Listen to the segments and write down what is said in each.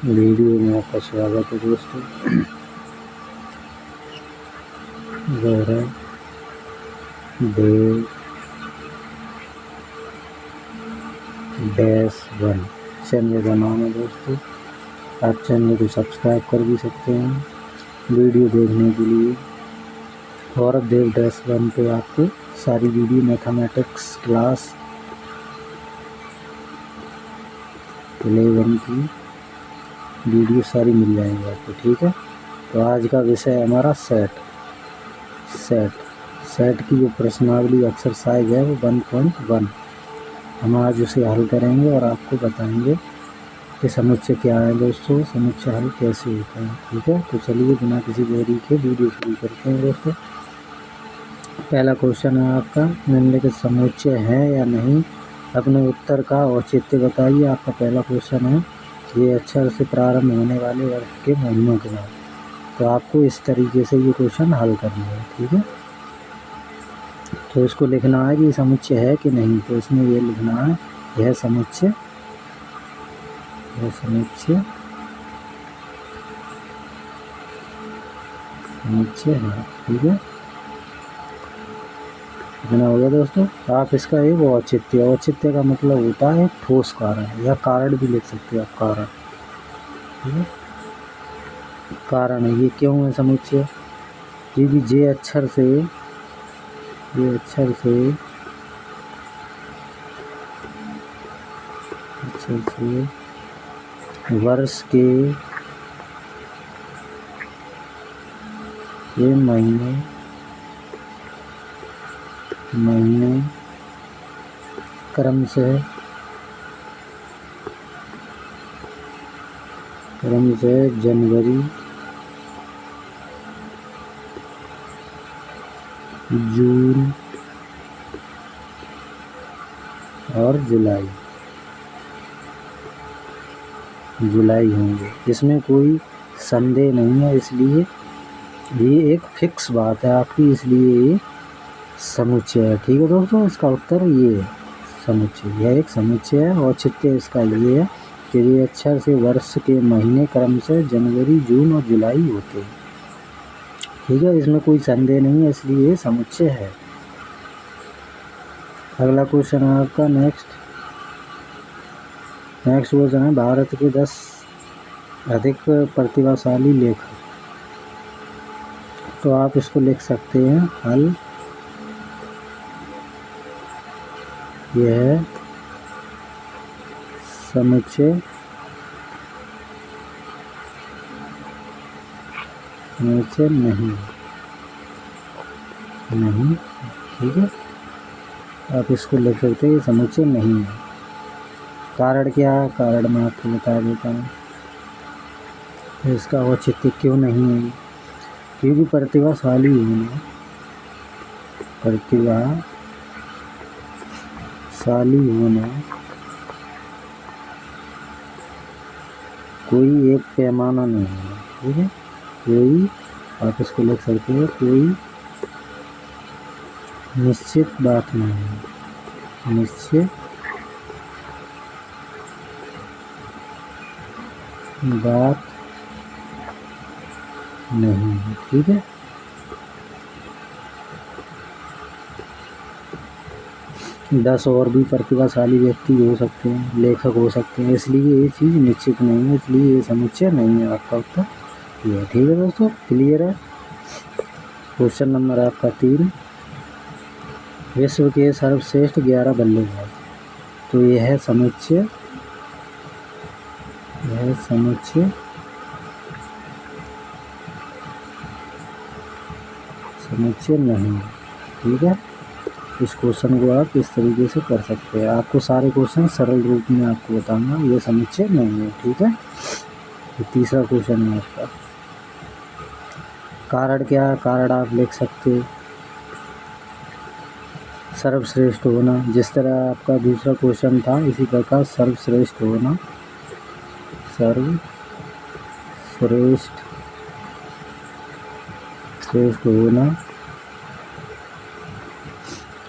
Video में आपका स्वागत है दोस्तों। गौरव देव -1 चैनल का नाम है दोस्तों। आप चैनल को सब्सक्राइब कर भी सकते हैं वीडियो देखने के लिए। गौरव देव -1 पे आपको सारी वीडियो मैथमेटिक्स क्लास 11 की वीडियो सारी मिल जाएंगी आपको, ठीक है। तो आज का विषय हमारा सेट की जो प्रश्नावली एक्सरसाइज है वो 1.1 हम आज उसे हल करेंगे और आपको बताएंगे कि समुच्चय क्या है दोस्तों, समुच्चय हल कैसे होता है, ठीक है। तो चलिए बिना किसी देरी के वीडियो शुरू करते हैं दोस्तों। पहला क्वेश्चन है आपका, निम्नलिखित समुच्चय है या नहीं, अपने उत्तर का औचित्य बताइए। आपका पहला क्वेश्चन है, ये अक्षर से प्रारंभ होने वाले वर्ष के महीनों के नाम। तो आपको इस तरीके से ये क्वेश्चन हल करना है, ठीक है। तो इसको लिखना है कि समुच्चय है कि नहीं। तो इसमें ये लिखना है, यह समुच्चय है, ठीक है। इतना हो गया दोस्तों। आप इसका एक औचित्य का मतलब होता है ठोस कारण, या कारण भी लिख सकते हैं आप, कारण, ठीक है। कारण है, ये क्यों है समुच्चय, क्योंकि जे अक्षर से वर्ष के महीने क्रम से जनवरी, जून और जुलाई होंगे। इसमें कोई संदेह नहीं है, इसलिए ये एक फिक्स बात है आपकी, इसलिए ये समुच्चय है, ठीक है दोस्तों। इसका उत्तर ये है, समुच्चय, यह एक समुच्चय है। औचित्य इसका ये है कि ये अक्षर से वर्ष के महीने क्रम से जनवरी, जून और जुलाई होते हैं, ठीक है। इसमें कोई संदेह नहीं है, इसलिए ये समुच्चय है। अगला क्वेश्चन है आपका, नेक्स्ट क्वेश्चन है, भारत के 10 अधिक प्रतिभाशाली लेखक। तो आप इसको लिख सकते हैं, हल यह समुच्चय नहीं, ठीक है। आप इसको लिख सकते हैं, ये समुच्चय नहीं है। कारण क्या है, कारण मैं आपको बता देता हूँ। इसका औचित्य क्यों नहीं है, क्योंकि प्रतिभाशाली होना कोई एक पैमाना नहीं है, ठीक है। कोई, आप इसको लिख सकते हैं, कोई निश्चित बात नहीं है, ठीक है। दस और भी प्रतिभाशाली व्यक्ति हो सकते हैं, लेखक हो सकते हैं, इसलिए ये चीज़ निश्चित नहीं है, इसलिए ये समुच्चय नहीं है। आपका उत्तर ये है, ठीक है दोस्तों, क्लियर है। क्वेश्चन नंबर आपका 3, विश्व के सर्वश्रेष्ठ 11 बल्लेबाज। तो यह समुच्चय नहीं है, ठीक है। इस क्वेश्चन को आप इस तरीके से कर सकते हैं। आपको सारे क्वेश्चन सरल रूप में आपको बताऊंगा, ये समुच्चय नहीं है, ठीक है। तो तीसरा क्वेश्चन है आपका, कारण क्या है, कारण आप लिख सकते हो, सर्वश्रेष्ठ होना, जिस तरह आपका दूसरा क्वेश्चन था इसी प्रकार सर्वश्रेष्ठ होना,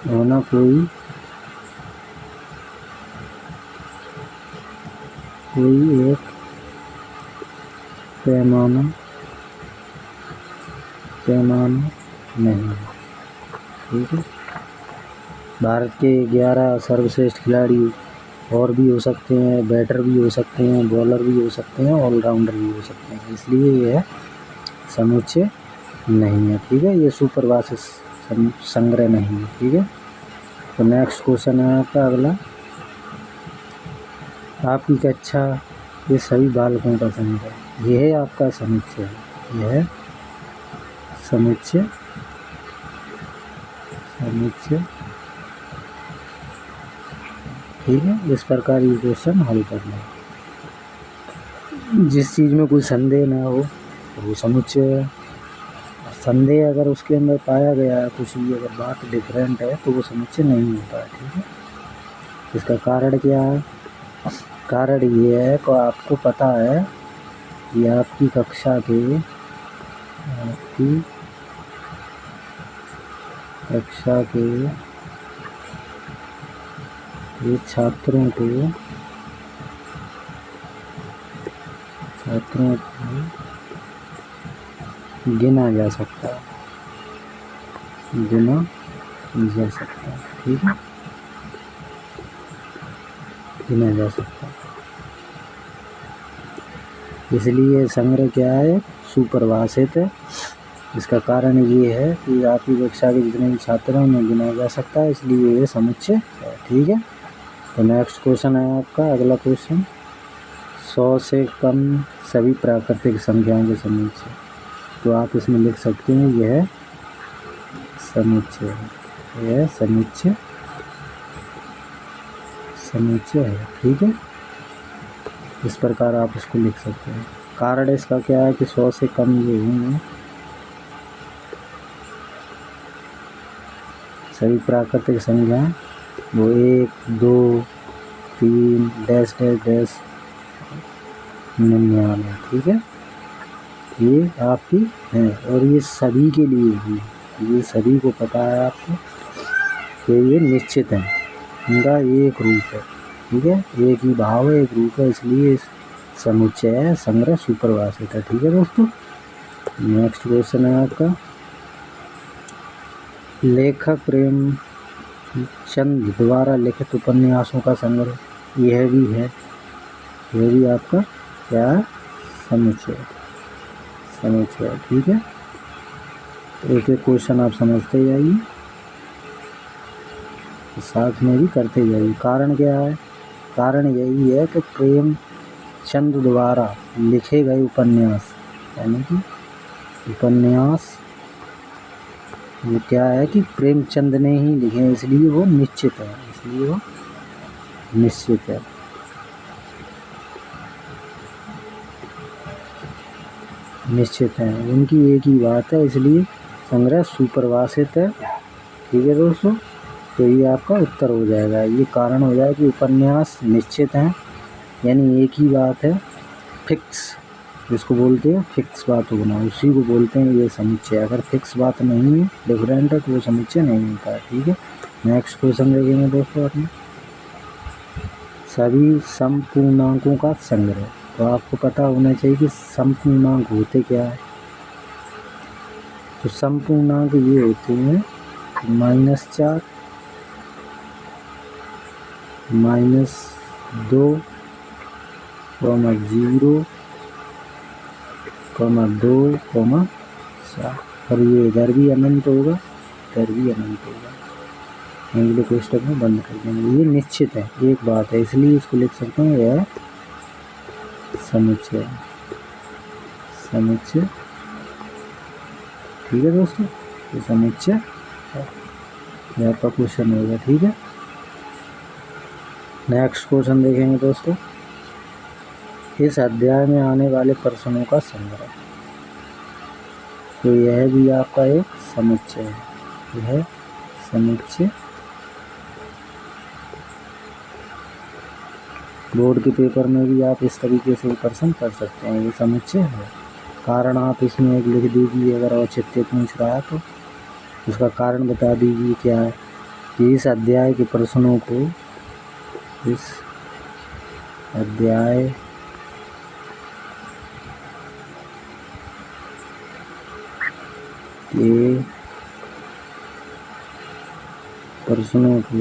होना कोई एक पैमाना पैमाना नहीं है। ठीक है। भारत के 11 सर्वश्रेष्ठ खिलाड़ी और भी हो सकते हैं, बैटर भी हो सकते हैं, बॉलर भी हो सकते हैं, ऑलराउंडर भी हो सकते हैं, इसलिए यह समुच्चय नहीं है। ठीक है, ये सुपरवास संग्रह नहीं है। ठीक है, तो नेक्स्ट क्वेश्चन है आपका अगला। आपकी कक्षा ये सभी बालकों का संग्रह, यह है आपका समुच्चय, यह समुच्चय समुच्चय ठीक है। इस प्रकार ये क्वेश्चन हल करना है। जिस चीज़ में कोई संदेह ना हो तो वो समुच्चय है। संदेह अगर उसके अंदर पाया गया है, कुछ भी अगर बात डिफरेंट है तो वो समुच्चय नहीं होता है। ठीक है, इसका कारण क्या है? कारण ये है कि आपको पता है कि आपकी कक्षा के ये छात्रों को गिना जा सकता है, ठीक है, गिना जा सकता है। इसलिए संग्रह क्या है? सुपरिभाषित है। इसका कारण ये है कि आपकी कक्षा के जितने भी छात्र हैं उन्हें गिना जा सकता है, इसलिए ये समुच्चय है। ठीक है, तो नेक्स्ट क्वेश्चन है आपका अगला क्वेश्चन। 100 से कम सभी प्राकृतिक संख्याओं के समुच्चय, तो आप इसमें लिख सकते हैं यह समुच्चय है, यह समुच्चय है। ठीक है, इस प्रकार आप इसको लिख सकते हैं। कारण इसका क्या है कि 100 से कम ये होंगे सभी प्राकृतिक संख्या, वो 1 2 3 डैश डैश डैश 99। ठीक है, ये आपकी है और ये सभी के लिए भी, ये सभी को पता है आपको कि ये निश्चित है, इनका एक रूप है। ठीक है, एक ही भाव है, एक रूप है, इसलिए समुच्चय है, संग्रह सुपरिभाषित है। ठीक है दोस्तों, नेक्स्ट क्वेश्चन है आपका। लेखक प्रेमचंद द्वारा लिखित उपन्यासों का संग्रह, यह भी है, यह भी आपका क्या है? समुच्चय। ठीक है, एक एक क्वेश्चन आप समझते जाइए, साथ में भी करते जाइए। कारण क्या है? कारण यही है कि प्रेमचंद द्वारा लिखे गए उपन्यास, यानी कि उपन्यास वो क्या है कि प्रेमचंद ने ही लिखे हैं, इसलिए वो निश्चित है, निश्चित है, उनकी एक ही बात है, इसलिए संग्रह सुपरिभाषित है। ठीक है दोस्तों, तो ये आपका उत्तर हो जाएगा, ये कारण हो जाएगा कि उपन्यास निश्चित हैं, यानी एक ही बात है, फिक्स, जिसको बोलते हैं फिक्स बात होना, उसी को बोलते हैं ये समुच्चय। अगर फिक्स बात नहीं है, डिफरेंट है, तो वो समुच्चय नहीं होता है। ठीक है, नेक्स्ट क्वेश्चन देखेंगे दोस्तों अपने। सभी समपूर्णांकों का संग्रह, तो आपको पता होना चाहिए कि समपूर्णांक होते क्या है। तो समपूर्णांक ये होते हैं -4 -2 0 2 4, और ये इधर भी अनंत होगा, इधर भी अनंत होगा, अगले कोष्ठक में बंद कर देंगे। ये निश्चित है, एक बात है, इसलिए इसको लिख सकते हैं यह समुच्चय। ठीक है दोस्तों, ये समुच्चय है, यह आपका क्वेश्चन होगा। ठीक है, नेक्स्ट क्वेश्चन देखेंगे दोस्तों। इस अध्याय में आने वाले प्रश्नों का संग्रह, तो यह भी आपका एक समुच्चय है, यह समुच्चय। बोर्ड के पेपर में भी आप इस तरीके से प्रश्न कर सकते हैं, ये समुच्चय है। कारण आप इसमें एक लिख दीजिए, अगर औचित्य पूछ रहा है तो उसका कारण बता दीजिए क्या है कि इस अध्याय के प्रश्नों को, इस अध्याय के प्रश्नों को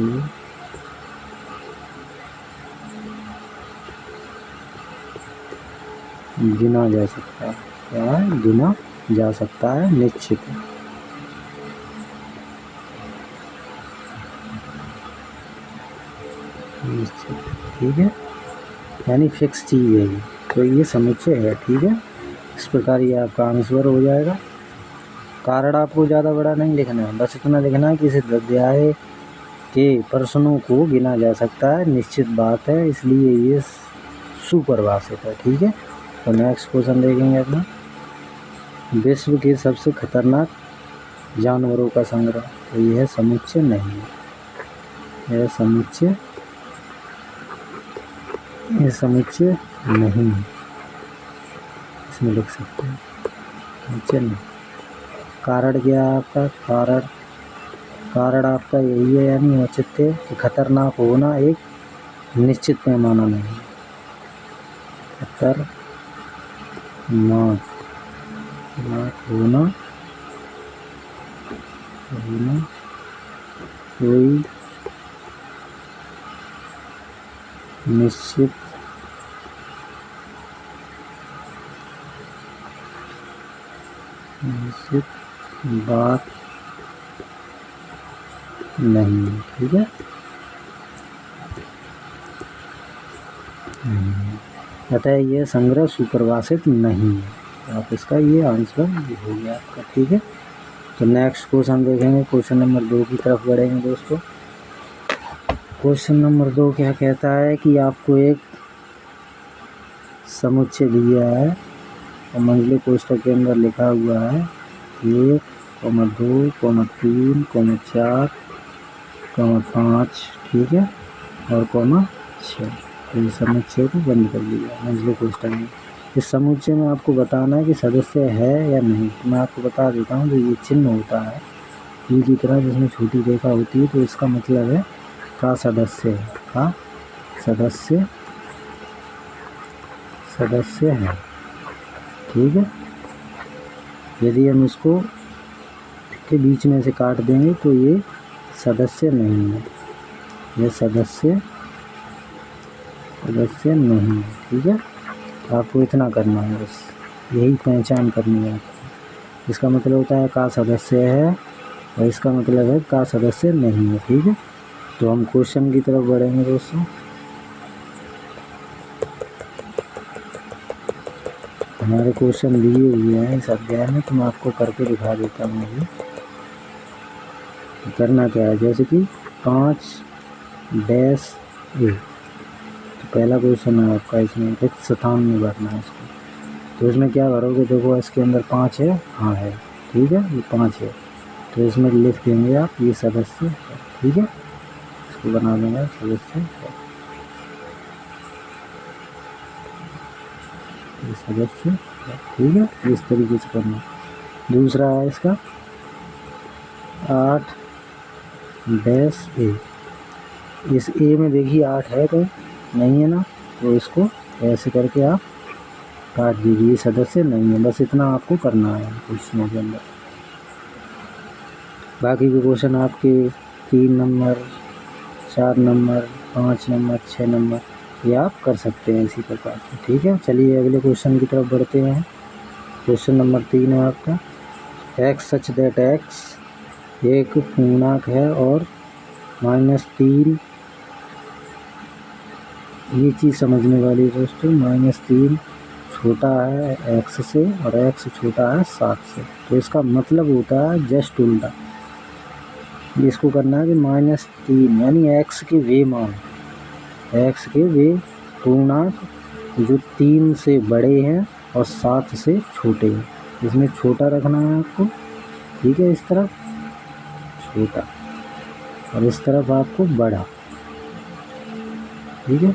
गिना जा सकता है। क्या है? गिना जा सकता है, निश्चित। निश्चित, ठीक है, यानी फिक्स चीज़ है ये, तो ये समुच्चय है। ठीक है, इस प्रकार ये आपका आंसर हो जाएगा। कारण आपको ज़्यादा बड़ा नहीं लिखना है, बस इतना लिखना है कि इस अध्याय के प्रश्नों को गिना जा सकता है, निश्चित बात है, इसलिए ये सुपरिभाषित है। ठीक है, तो नेक्स्ट क्वेश्चन देखेंगे अपना। विश्व के सबसे खतरनाक जानवरों का संग्रह, तो यह समुच्चय नहीं है, यह समुच्चय नहीं है, इसमें लिख सकते हैं समुच्चय नहीं। कारण क्या है आपका? कारण आपका यही है, यानी औचित्य कि खतरनाक होना एक निश्चित पैमाना नहीं है। खतरनाक होना कोई निश्चित बात नहीं है। ठीक है, अतः यह संग्रह सुपरिभाषित नहीं है। आप इसका ये आंसर हो गया आपका। ठीक है, तो नेक्स्ट क्वेश्चन देखेंगे, क्वेश्चन नंबर 2 की तरफ बढ़ेंगे दोस्तों। क्वेश्चन नंबर 2 क्या कहता है कि आपको एक समुच्चय दिया है और मंझले कोष्ठक के अंदर लिखा हुआ है 1, 2, 3, 4, 5, ठीक है, और 6। तो इस समुच्चय को बंद कर दिया मंझले कोष्ठक में। इस समुच्चय में आपको बताना है कि सदस्य है या नहीं। तो मैं आपको बता देता हूँ, जो ये चिन्ह होता है ये की तरह जिसमें छोटी रेखा होती है, तो इसका मतलब है का सदस्य है, का सदस्य है। ठीक है, यदि हम इसको के बीच में से काट देंगे तो ये सदस्य नहीं है, ये सदस्य नहीं है। ठीक है, आपको इतना करना है, बस यही पहचान करनी है आपको। इसका मतलब होता है का सदस्य है और इसका मतलब है का सदस्य नहीं है। ठीक है, तो हम क्वेश्चन की तरफ बढ़ेंगे दोस्तों। हमारे क्वेश्चन दिए हुए हैं इस अध्याय में, तो मैं आपको करके दिखा देता हूँ। अभी करना क्या है, जैसे कि 5-A, तो पहला क्वेश्चन है आपका, इसमें रिक्त स्थान में भरना है इसको। तो इसमें क्या भरोगे, देखो इसके अंदर 5 है, हाँ है, ठीक है, ये 5 है, तो इसमें लिख देंगे आप ये सदस्य है। ठीक है, इसको बना देंगे सदस्य है, ये सदस्य है। ठीक है, इस तरीके से करना। दूसरा है इसका 8-A। इस ए में देखिए 8 है कहीं नहीं है ना, तो इसको ऐसे करके आप काट दीजिए, सदस्य नहीं है। बस इतना आपको करना है क्वेश्चनों के अंदर। बाकी के क्वेश्चन आपके 3 नंबर, 4 नंबर, 5 नंबर, 6 नंबर ये आप कर सकते हैं इसी प्रकार से। ठीक है, चलिए अगले क्वेश्चन की तरफ बढ़ते हैं। क्वेश्चन नंबर 3 है आपका, एक्स सच दैट एक्स एक पूर्णांक है और -3, ये चीज़ समझने वाली दोस्तों, -3 छोटा है x से और x छोटा है 7 से। तो इसका मतलब होता है जस्ट उल्टा, इसको करना है कि -3 यानी x के वे मान, x के वे पूर्णांक जो 3 से बड़े हैं और 7 से छोटे हैं, इसमें छोटा रखना है आपको। ठीक है, इस तरफ छोटा और इस तरफ आपको बड़ा। ठीक है,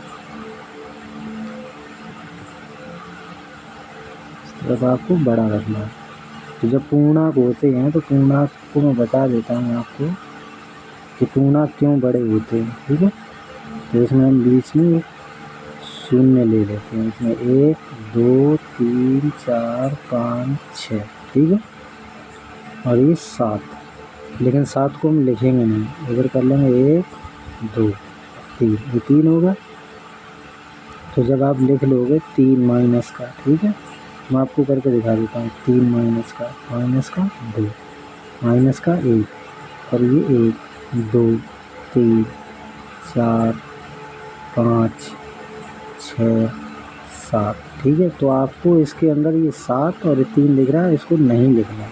इस तरफ आपको बड़ा रखना है। तो जब पूर्णांक होते हैं तो पूर्णांक को मैं बता देता हूँ आपको कि पूर्णांक क्यों बड़े होते हैं। ठीक है, तो इसमें हम बीच में शून्य ले लेते हैं, इसमें 1, 2, 3, 4, 5, 6। ठीक है, और ये 7, लेकिन 7 को हम लिखेंगे नहीं, इधर कर लेंगे 1 2 3, ये 3 होगा। तो जब आप लिख लोगे 3 माइनस का, ठीक है, मैं आपको करके दिखा देता हूँ। 3 माइनस का 2 माइनस का 1, और ये 1 2 3 4 5 6 7, ठीक है। तो आपको इसके अंदर ये 7 और 3 लिख रहा है, इसको नहीं लिखना है,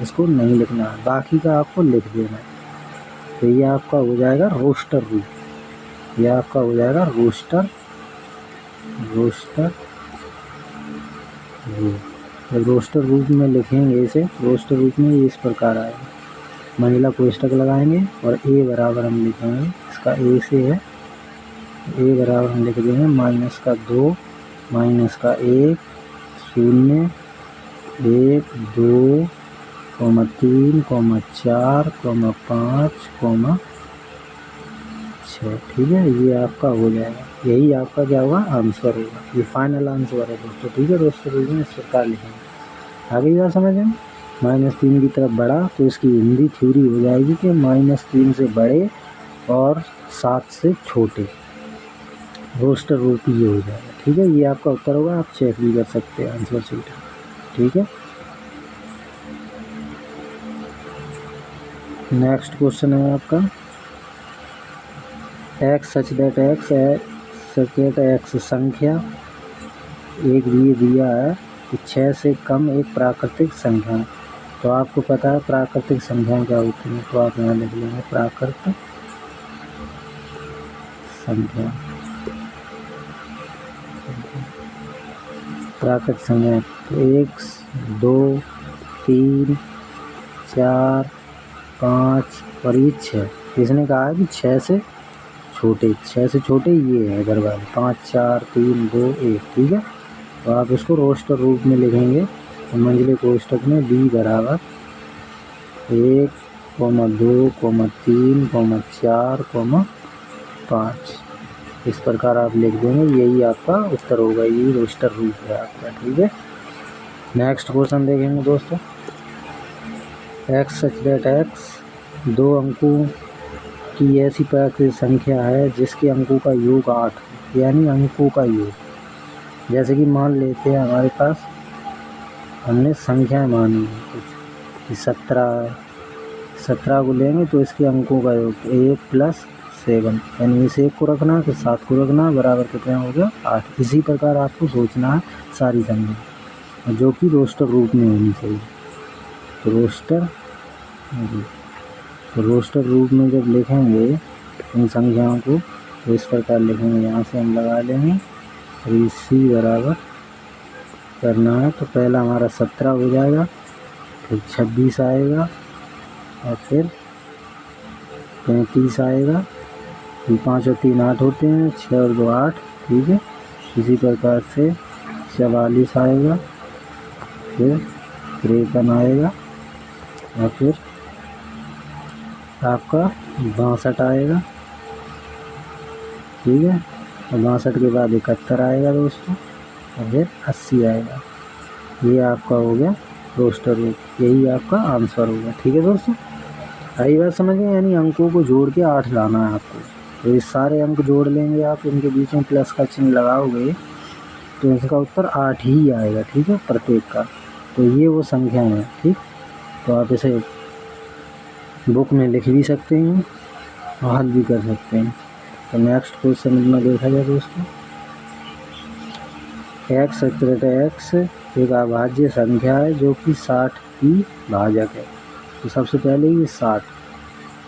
इसको नहीं लिखना है, बाकी का आपको लिख देना है। तो ये आपका हो जाएगा रोस्टर रूप, ये आपका हो जाएगा रोस्टर रूप। जब रोस्टर रूप में लिखेंगे इसे, रोस्टर रूप में ये इस प्रकार आएगा। मंझला कोष्ठक लगाएंगे और ए बराबर हम लिखेंगे, इसका ए से है, ए बराबर हम लिख देंगे -2 -1 0 1 2 3 4 5 6, ठीक है। ये आपका हो जाएगा, यही आपका क्या होगा, आंसर होगा। ये फाइनल आंसर है दोस्तों, ठीक है। रोस्टर रूप में इस प्रकार लिखेंगे। आगे बात समझ में, -3 की तरफ बढ़ा तो इसकी हिंदी थ्योरी हो जाएगी कि -3 से बड़े और 7 से छोटे, रोस्टर रूप ये हो जाएगा, ठीक है। ये आपका उत्तर होगा, आप चेक भी कर सकते हैं आंसर शीट, ठीक है। नेक्स्ट क्वेश्चन है आपका, x सच दैट x संख्या एक दिया है कि 6 से कम एक प्राकृतिक संख्या है। तो आपको पता है प्राकृतिक संख्याएं क्या होती हैं, तो आप यहाँ लिख लेंगे प्राकृतिक संख्या। प्राकृतिक संख्या तो 1 2 3 4 5 और ये 6। इसने कहा है कि 6 से छोटे ये है इधर वाले 5 4 3 2 1, ठीक है। तो आप इसको रोस्टर रूप में लिखेंगे। तो मंझले कोष्ठक में b बराबर 1 2 3 4 5, इस प्रकार आप लिख देंगे, यही आपका उत्तर होगा। यही रोस्टर रूप है आपका, ठीक है। नेक्स्ट क्वेश्चन देखेंगे दोस्तों, x सच दैट x 2 अंकों की ऐसी प्राकृतिक संख्या है जिसके अंकों का योग 8, यानी अंकों का योग। जैसे कि मान लेते हैं हमारे पास, हमने संख्याएं मानी है कुछ 17 को लेंगे तो इसके अंकों का योग 1 + 7, यानी इस 1 को रखना फिर 7 को रखना, बराबर कितना हो गया 8। इसी प्रकार आपको सोचना है सारी संख्या, जो कि रोस्टर रूप में होनी चाहिए। तो रोस्टर रूप में जब लिखेंगे इन संख्याओं को तो इस प्रकार लिखेंगे, यहाँ से हम लगा लेंगे और सी बराबर करना है। तो पहला हमारा 17 हो जाएगा, फिर 26 आएगा और फिर 35 आएगा, फिर 5 और 3 8 होते हैं, 6 और 2 8, ठीक है। इसी प्रकार से 44 आएगा, फिर 53 आएगा और फिर आपका 62 आएगा, ठीक है। और 62 के बाद 71 आएगा दोस्तों, और फिर 80 आएगा। ये आपका हो गया रोस्टर रूप, यही आपका आंसर होगा, ठीक है दोस्तों। आई बात समझ में, यानी अंकों को जोड़ के 8 लाना है आपको। तो ये सारे अंक जोड़ लेंगे आप, इनके बीच में प्लस का चिन्ह लगाओगे तो इसका उत्तर 8 ही आएगा, ठीक है, प्रत्येक का। तो ये वो संख्या है, ठीक। तो आप इसे बुक में लिख भी सकते हैं और हल भी कर सकते हैं। तो नेक्स्ट क्वेश्चन में देखा जाए दोस्तों, x x एक अभाज्य संख्या है जो कि 60 की भाजक है। तो सबसे पहले ये 60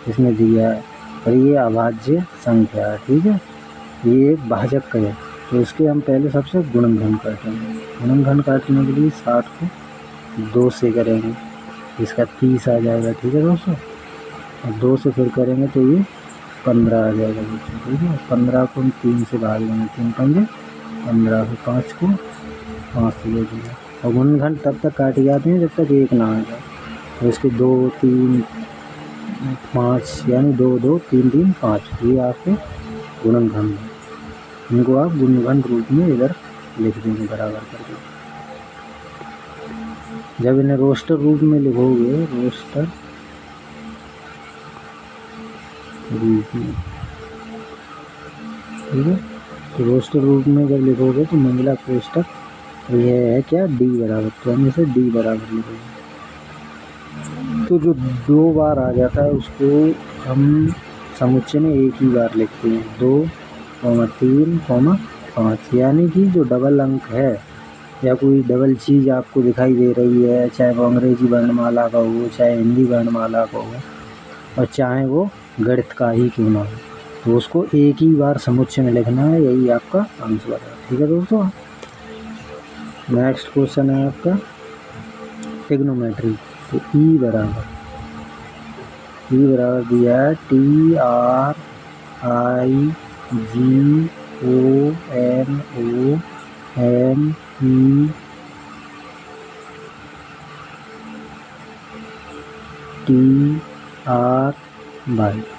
इसमें दिया है और ये अभाज्य संख्या है, ठीक है। ये एक भाजक है, तो इसके हम पहले सबसे गुणनखंड काटेंगे। गुणनखंड काटने के लिए 60 को 2 से करेंगे, इसका 30 आ जाएगा, ठीक है दोस्तों। और 2 से फिर करेंगे तो ये 15 आ जाएगा दोस्तों, ठीक है। 15 को हम 3 से भाग लेंगे, 3 पंजे 15, फिर 5 को 5 से ले लेंगे। और गुणनखंड तब तक काटे जाते हैं जब तक 1 ना आ जाए। तो इसके 2 3 5, यानी 2 2 3 3 5, ये आपके गुणनखंड है। इनको आप गुणनखंड रूप में इधर लिख देंगे बराबर करके। जब इन्हें रोस्टर रूप में लिखोगे, रोस्टर रूप में, ठीक है, तो रोस्टर रूप में जब लिखोगे तो मंजिला कोष्ठक तो यह है क्या, डी बराबर, तो हम इसे डी बराबर लिखेंगे। तो जो 2 बार आ जाता है उसको हम समुच्चय में एक ही बार लिखते हैं, 2, 3, 5, यानी कि जो डबल अंक है या कोई डबल चीज़ आपको दिखाई दे रही है, चाहे वो अंग्रेजी वर्णमाला का हो, चाहे हिंदी वर्णमाला का हो, और चाहे वो गणित का ही क्यों ना हो, तो उसको एक ही बार समुच्चय में लिखना है, यही आपका आंसर है। ठीक है दोस्तों। नेक्स्ट क्वेश्चन है आपका ट्रिग्नोमेट्री। तो ई बराबर दिया है TRIGONOME,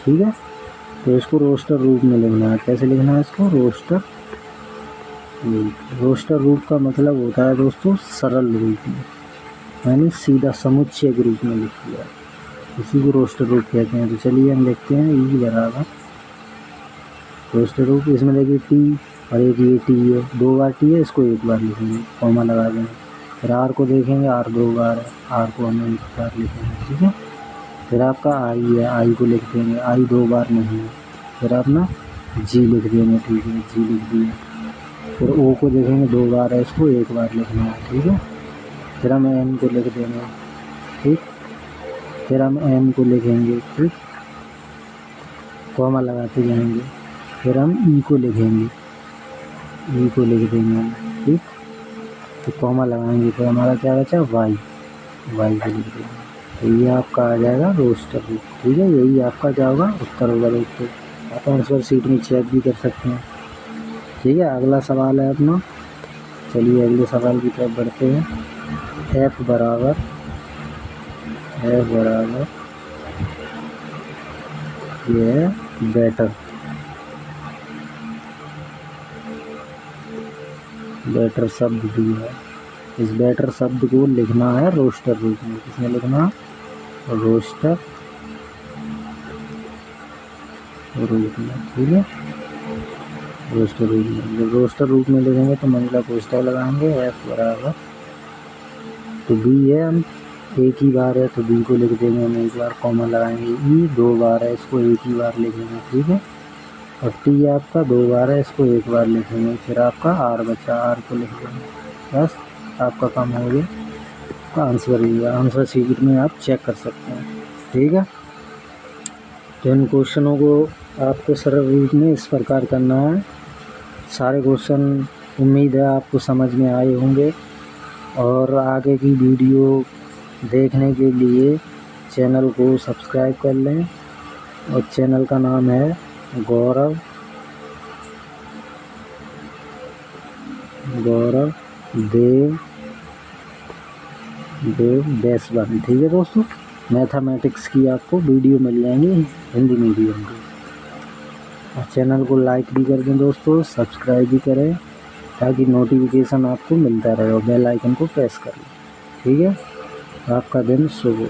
ठीक है। तो इसको रोस्टर रूप में लिखना है। कैसे लिखना है इसको, रोस्टर रूप का मतलब होता है दोस्तों सरल रूप में, यानी सीधा समुच्चय के रूप में लिख दिया, इसी को रोस्टर रूप कहते हैं। तो चलिए हम लिखते हैं ई बराबर रोस्टर रूप। इसमें देखिए टी और एक ये टी है, 2 बार टी है, इसको एक बार लिखेंगे, कॉमा लगा देंगे। फिर आर को देखेंगे, आर 2 बार है, आर को हमें एक बार लिखेंगे, ठीक है। फिर आपका आई है, आई को लिख देंगे, आई 2 बार नहीं है। फिर अपना जी लिख देंगे, ठीक है, जी लिख दिए। फिर ओ को देखेंगे, 2 बार है, इसको एक बार लिखना है, ठीक है। फिर हम एन को लिख देंगे, ठीक। फिर हम एम को लिखेंगे, ठीक, कॉमा लगाते जाएंगे। फिर हम ई को लिखेंगे, ई को लिख देंगे हम, ठीक। तो कॉमा लगाएंगे, फिर हमारा क्या बचा, वाई को लिख देंगे। तो ये आपका आ जाएगा रोस्टर रूप, ठीक है। यही आपका क्या होगा, उत्तर होगा दोस्तों। आप आंसर शीट में चेक भी कर सकते हैं, ठीक है। अगला सवाल है अपना, चलिए अगले सवाल की तरफ बढ़ते हैं। एफ बराबर ये है बेटर शब्द दिया है। इस बेटर शब्द को लिखना है रोस्टर रूप में। किसमें लिखना, रोस्टर रूप में, ठीक है, रोस्टर रूप में। जब रोस्टर रूप में लिखेंगे तो मंजिला कोष्ठक लगाएंगे। एफ बराबर, तो बी है, हम एक ही बार है तो बी को लिख देंगे हम एक बार, कॉमा लगाएंगे। ई 2 बार है, इसको एक ही बार लिखेंगे, ठीक है। और टी आपका 2 बार है, इसको एक बार लिखेंगे। फिर आपका आर बचा, आर को लिख देंगे, बस आपका काम हो गया। का आंसर ही है, आंसर शीट में आप चेक कर सकते हैं, ठीक है। तो इन क्वेश्चनों को आपको सरल रूप में इस प्रकार करना है। सारे क्वेश्चन उम्मीद है आपको समझ में आए होंगे, और आगे की वीडियो देखने के लिए चैनल को सब्सक्राइब कर लें। और चैनल का नाम है गौरव देव -1, ठीक है दोस्तों। मैथमेटिक्स की आपको वीडियो मिल जाएंगी हिंदी मीडियम की। और चैनल को लाइक भी कर दें दोस्तों, सब्सक्राइब भी करें, ताकि नोटिफिकेशन आपको मिलता रहे, और बेल आइकन को प्रेस करें, ठीक है। आपका दिन शुभ हो।